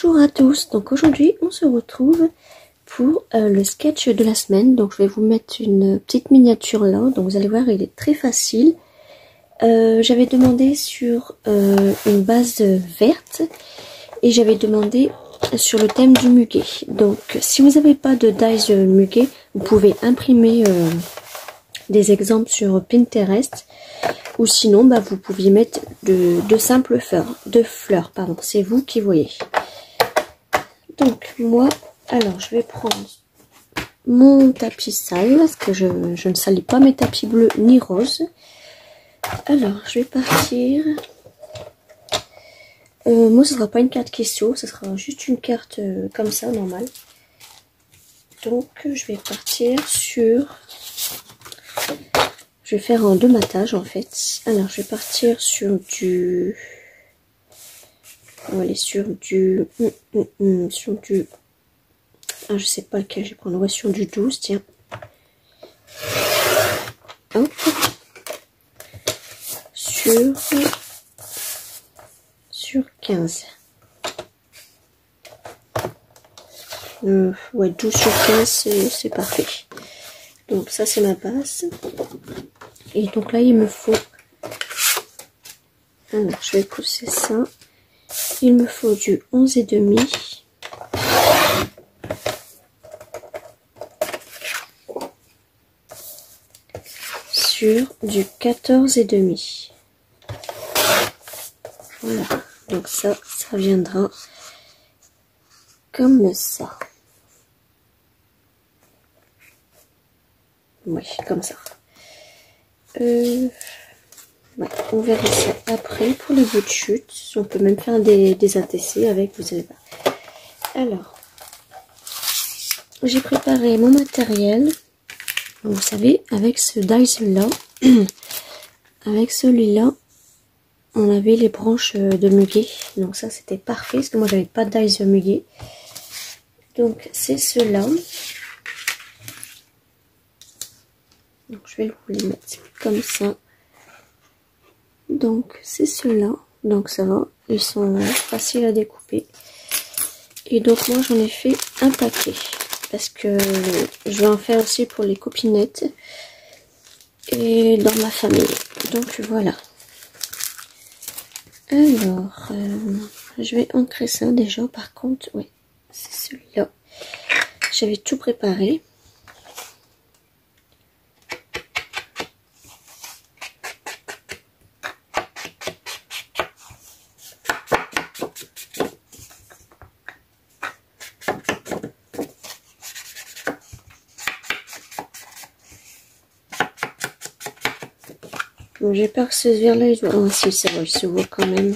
Bonjour à tous, donc aujourd'hui on se retrouve pour le sketch de la semaine. Donc je vais vous mettre une petite miniature là, donc vous allez voir il est très facile. J'avais demandé sur une base verte et j'avais demandé sur le thème du muguet. Donc si vous n'avez pas de dies muguet, vous pouvez imprimer des exemples sur Pinterest. Ou sinon, vous pouviez mettre de simples fleurs, pardon, c'est vous qui voyez. Donc moi, alors je vais prendre mon tapis sale, parce que je ne salis pas mes tapis bleus ni roses. Alors, je vais partir. Moi, ce sera pas une carte question, ce sera juste une carte comme ça, normale. Donc, je vais partir sur... Je vais faire en 2 matages en fait. Alors je vais partir sur du... On va aller sur du... sur du... Ah je sais pas lequel je vais prendre. Ouais, sur du 12, tiens. Hop. Sur 15. Ouais, 12 sur 15 c'est parfait. Donc ça c'est ma base. Et donc là il me faut... Alors je vais pousser ça. Il me faut du 11,5. Sur du 14,5. Voilà. Donc ça viendra comme ça. Oui, comme ça. Ouais, on verra ça après pour les bouts de chute. On peut même faire des ATC avec, vous savez pas. Alors, j'ai préparé mon matériel. Vous savez, avec ce dies là, avec celui-là, on avait les branches de muguet. Donc ça, c'était parfait parce que moi, j'avais pas de dies de muguet. Donc c'est ceux-là. Donc je vais vous les mettre comme ça. Donc c'est ceux-là. Donc ça va, ils sont faciles à découper. Et donc moi j'en ai fait un paquet. Parce que je vais en faire aussi pour les copinettes. Et dans ma famille. Donc voilà. Alors, je vais ancrer ça déjà. Par contre, oui, c'est celui-là. J'avais tout préparé. Bon, j'ai peur que ce verre-là, il doit... Oh si, ça va, il se voit quand même.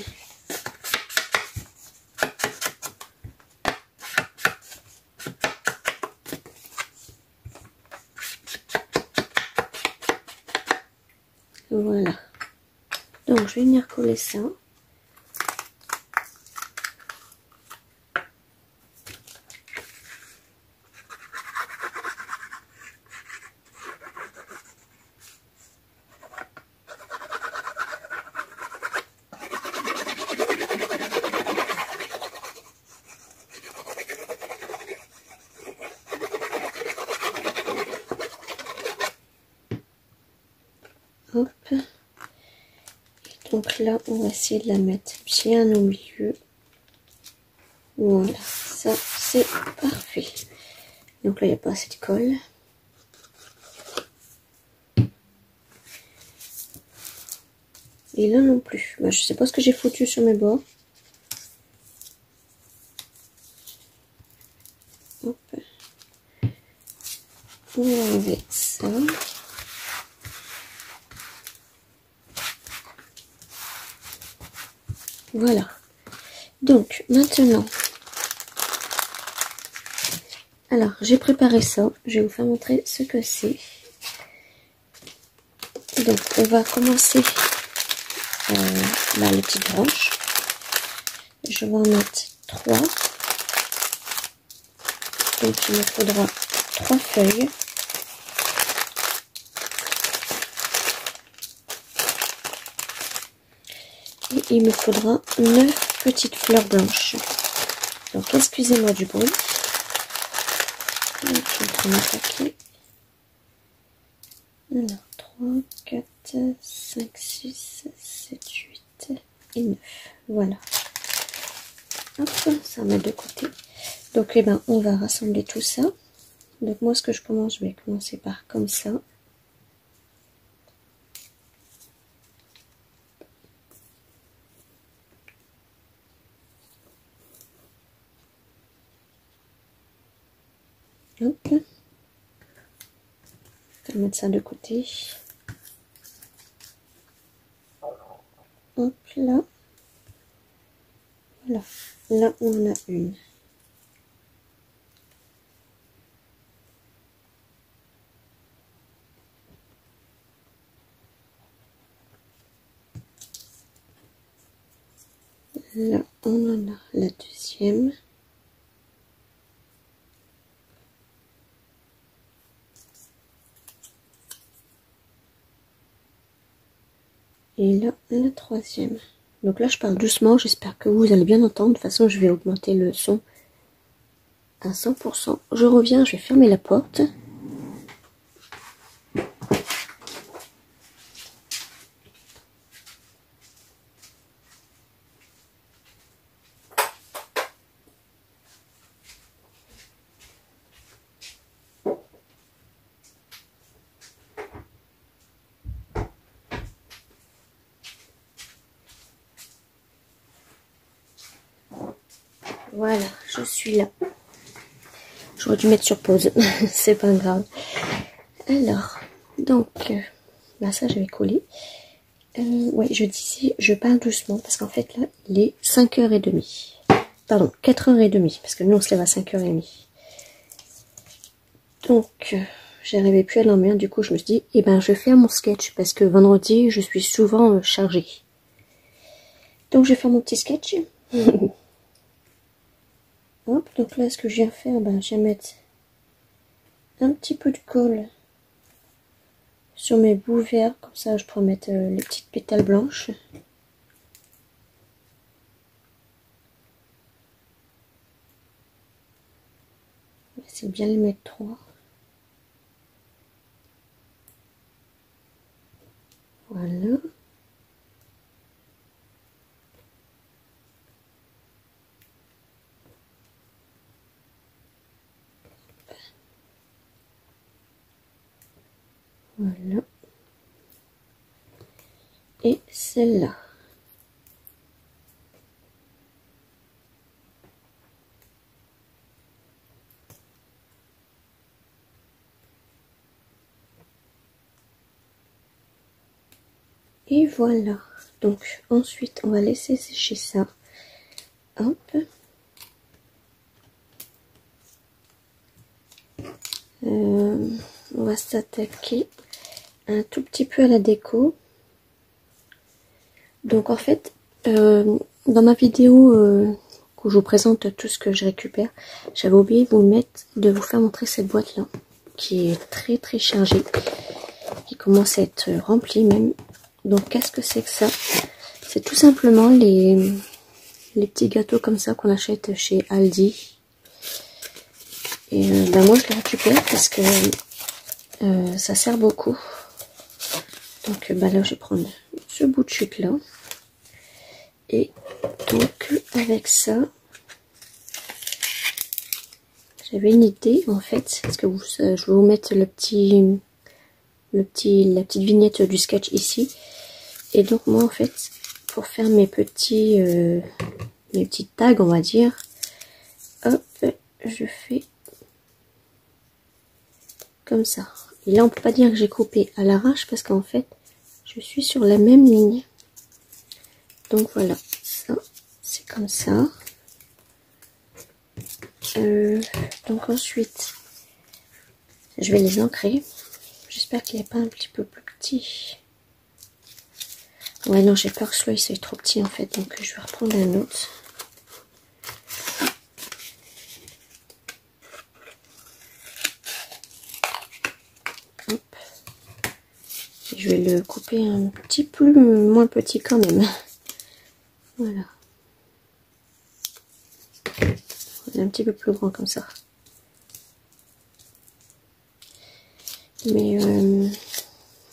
Voilà. Donc, je vais venir coller ça. Hop. Et donc là, on va essayer de la mettre bien au milieu. Voilà, ça c'est parfait. Donc là, il n'y a pas assez de colle. Et là non plus. Je sais pas ce que j'ai foutu sur mes bords. Hop. On va enlever ça. Voilà. Donc, maintenant, alors, j'ai préparé ça. Je vais vous faire montrer ce que c'est. Donc, on va commencer les petites branches. Je vais en mettre 3. Donc, il me faudra 3 feuilles. Et il me faudra 9 petites fleurs blanches. Donc excusez-moi du bruit. Je vais prendre un paquet. Alors 3, 4, 5, 6, 7, 8 et 9. Voilà. Hop, ça met de côté. Donc eh ben, on va rassembler tout ça. Donc moi ce que je vais commencer par comme ça. Hop. On va mettre ça de côté. Hop là. Voilà. Là on en a une. Là on en a la deuxième. Et là la troisième. Donc là je parle doucement, j'espère que vous allez bien entendre. De toute façon je vais augmenter le son à 100%. Je reviens, je vais fermer la porte. Voilà, je suis là. J'aurais dû mettre sur pause, c'est pas grave. Alors, donc, là ça j'avais collé. Ouais, je disais, je parle doucement parce qu'en fait là, il est 5h30. Pardon, 4h30, parce que nous on se lève à 5h30. Donc, j'arrivais plus à dormir, du coup je me suis dit, eh ben je vais faire mon sketch, parce que vendredi je suis souvent chargée. Donc je vais faire mon petit sketch. Hop, donc là ce que je viens faire, ben, je vais mettre un petit peu de colle sur mes bouts verts, comme ça je pourrais mettre les petites pétales blanches. On va essayer de bien les mettre trois. Voilà. Voilà. Et celle-là. Et voilà. Donc ensuite on va laisser sécher ça. Hop. On va s'attaquer un tout petit peu à la déco. Donc en fait, dans ma vidéo où je vous présente tout ce que je récupère, j'avais oublié de vous faire montrer cette boîte là, qui est très très chargée, qui commence à être remplie même. Donc qu'est-ce que c'est que ça? C'est tout simplement les petits gâteaux comme ça qu'on achète chez Aldi. Et ben moi je les récupère parce que ça sert beaucoup. Donc bah là je vais prendre ce bout de chute là. Et donc avec ça, j'avais une idée en fait, parce que je vais vous mettre la petite vignette du sketch ici. Et donc moi en fait, pour faire mes petites tags on va dire, hop, je fais comme ça. Et là on peut pas dire que j'ai coupé à l'arrache parce qu'en fait je suis sur la même ligne. Donc voilà, ça c'est comme ça. Donc ensuite je vais les ancrer. J'espère qu'il n'est pas un petit peu plus petit. Ouais non, j'ai peur que celui-là il soit trop petit en fait, donc je vais reprendre un autre. Hop. Et je vais le couper un petit peu moins petit quand même. Voilà. un petit peu plus grand comme ça. Mais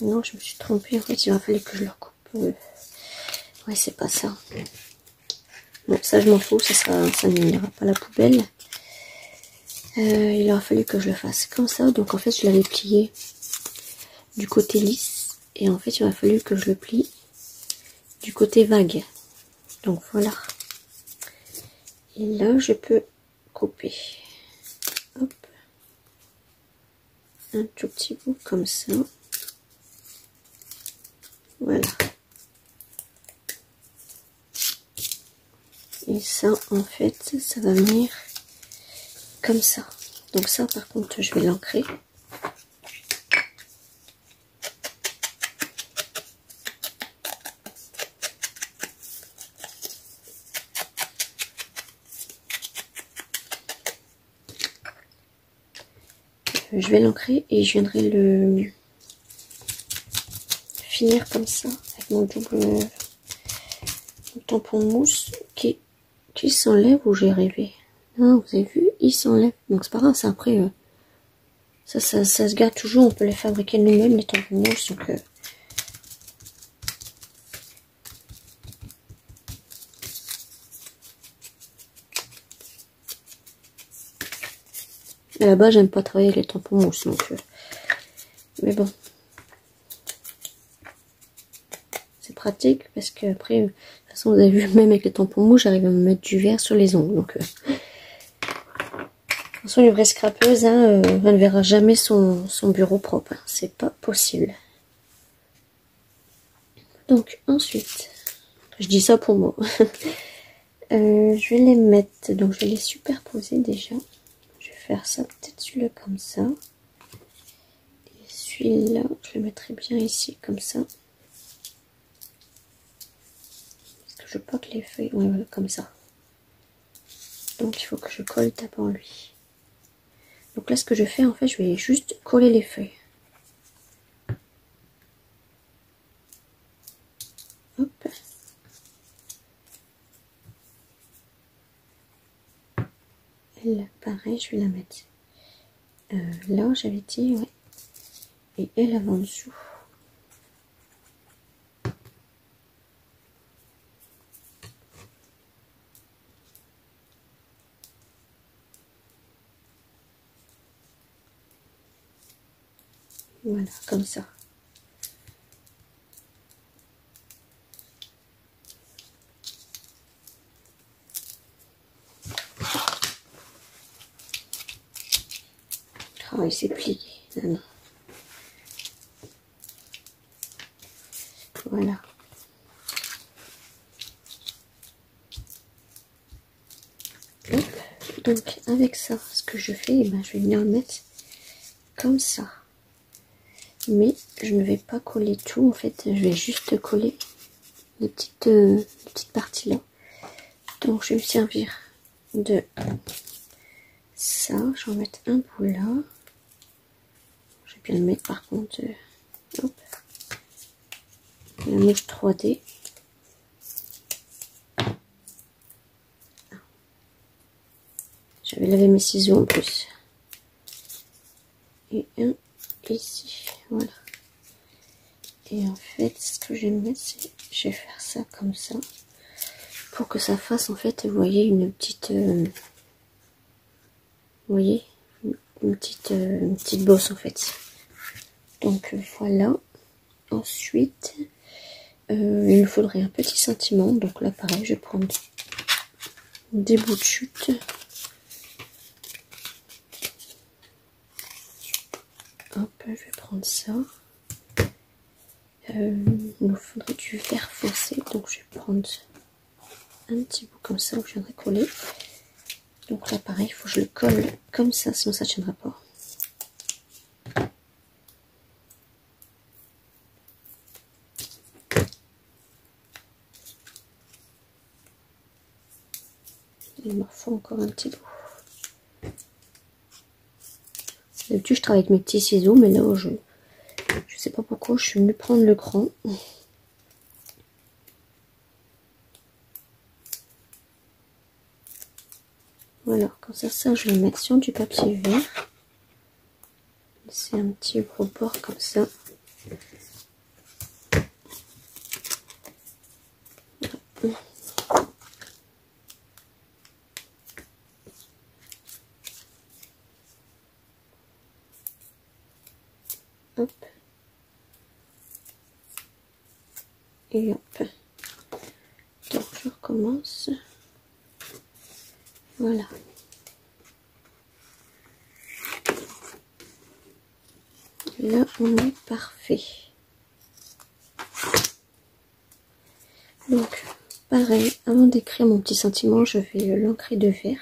non, je me suis trompée. En fait, il aurait fallu que je le recoupe. Ouais, c'est pas ça. Bon, ça je m'en fous, ça n'ira pas à la poubelle. Il aurait fallu que je le fasse comme ça. Donc en fait, je l'avais plié du côté lisse. Et en fait, il aurait fallu que je le plie du côté vague. Donc voilà. Et là, je peux couper. Hop. Un tout petit bout comme ça. Voilà. Et ça, en fait, ça va venir comme ça. Donc ça, par contre, je vais l'ancrer. Je vais l'ancrer et je viendrai le finir comme ça avec mon double tampon mousse qui s'enlève ou j'ai rêvé. Ah, vous avez vu, il s'enlève. Donc c'est pas grave, ça après ça se garde toujours, on peut les fabriquer nous-mêmes les tampons mousse. Donc à la base j'aime pas travailler avec les tampons mousse donc mais bon. Pratique parce que après de toute façon vous avez vu, même avec les tampons mous j'arrive à me mettre du verre sur les ongles. Donc de toute façon une vraie scrapeuse elle ne verra jamais son bureau propre, hein. C'est pas possible. Donc ensuite je dis ça pour moi. Je vais les mettre, donc je vais les superposer déjà. Je vais faire ça peut-être celui-là comme ça et celui-là je le mettrai bien ici comme ça. Je porte les feuilles, ouais, voilà, comme ça. Donc il faut que je colle d'abord lui. Donc là ce que je fais en fait, je vais juste coller les feuilles. Hop. Elle, pareil, je vais la mettre là, j'avais dit, ouais. Et elle avant dessous. Voilà, comme ça. Oh, il s'est plié. Non, non. Voilà. Hop. Donc avec ça, ce que je fais, eh ben, je vais venir le mettre comme ça. Mais je ne vais pas coller tout, en fait, je vais juste coller les petites parties là. Donc je vais me servir de ça, je vais en mettre un bout là. Je vais bien le mettre par contre. Hop. La mouche 3D. J'avais lavé mes ciseaux en plus. Et un ici, voilà. Et en fait, ce que je vais mettre, c'est, je vais faire ça comme ça, pour que ça fasse en fait, vous voyez, une petite, vous voyez, une petite bosse en fait. Donc voilà. Ensuite, il me faudrait un petit sentiment. Donc là, pareil, je vais prendre des bouts de chute. Hop, je vais prendre ça. Il nous faudrait du vert foncé, donc je vais prendre un petit bout comme ça où je viendrai coller. Donc là pareil, il faut que je le colle comme ça, sinon ça ne tiendra pas. Il me faut encore un petit bout. D'habitude je travaille avec mes petits ciseaux, mais là je sais pas pourquoi je suis venue prendre le grand. Voilà, comme ça, je vais mettre sur du papier vert. C'est un petit gros bord comme ça. Hop. Et hop. Donc je recommence. Voilà. Là on est parfait. Donc pareil, avant d'écrire mon petit sentiment, je vais l'encrer de vert.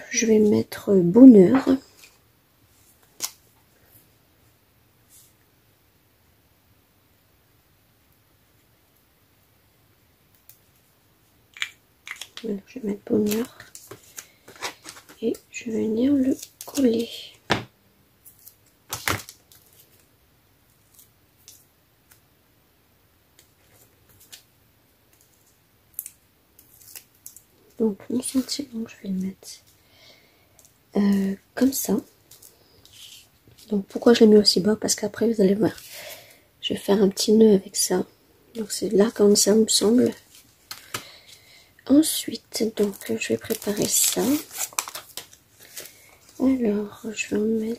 Je vais mettre bonheur. Voilà, je vais mettre bonheur. Et je vais venir le coller. Donc mon sentiment, je vais le mettre comme ça. Donc pourquoi je l'ai mis aussi bas? Parce qu'après vous allez voir, je vais faire un petit nœud avec ça. Donc c'est là comme ça me semble. Ensuite, donc je vais préparer ça. Alors je vais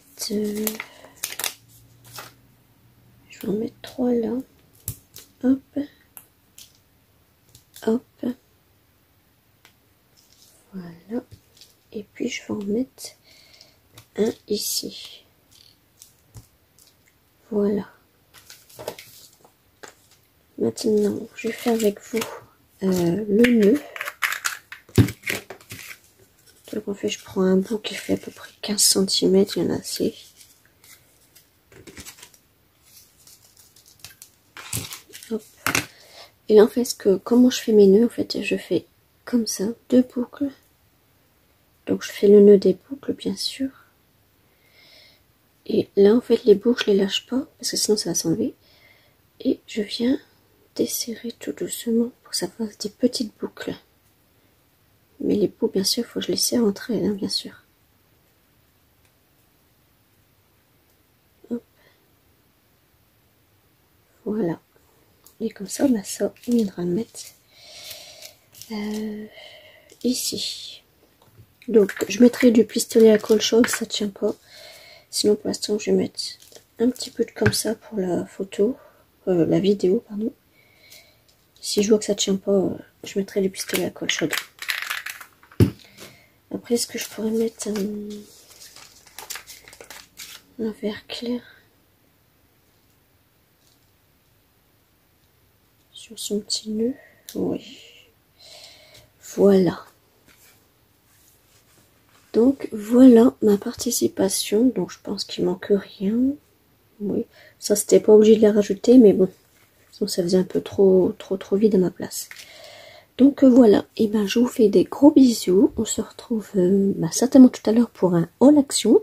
en mettre, trois là. Hop, hop. Voilà. Et puis je vais en mettre un ici. Voilà. Maintenant, je vais faire avec vous le nœud. Donc en fait, je prends un bout qui fait à peu près 15 cm, il y en a assez. Hop. Et là, en fait, comment je fais mes nœuds, en fait, je fais comme ça, 2 boucles. Donc je fais le nœud des boucles, bien sûr. Et là, en fait, les boucles, je les lâche pas, parce que sinon ça va s'enlever. Et je viens desserrer tout doucement pour que ça fasse des petites boucles. Mais les bouts, bien sûr, il faut que je les serre entre elles, hein, bien sûr. Hop. Voilà. Et comme ça, bah, ça, on viendra le mettre ici. Donc, je mettrai du pistolet à colle chaude, ça tient pas. Sinon, pour l'instant, je vais mettre un petit peu de comme ça pour la photo, la vidéo, pardon. Si je vois que ça tient pas, je mettrai du pistolet à colle chaude. Après, est-ce que je pourrais mettre un vert clair sur son petit nœud? Oui. Voilà. Donc, voilà ma participation. Donc, je pense qu'il manque rien. Oui. Ça, c'était pas obligé de la rajouter, mais bon. Sinon, ça faisait un peu trop vide à ma place. Donc voilà, et ben je vous fais des gros bisous. On se retrouve certainement tout à l'heure pour un haul action.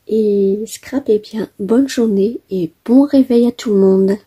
Et scrap, et bien bonne journée et bon réveil à tout le monde.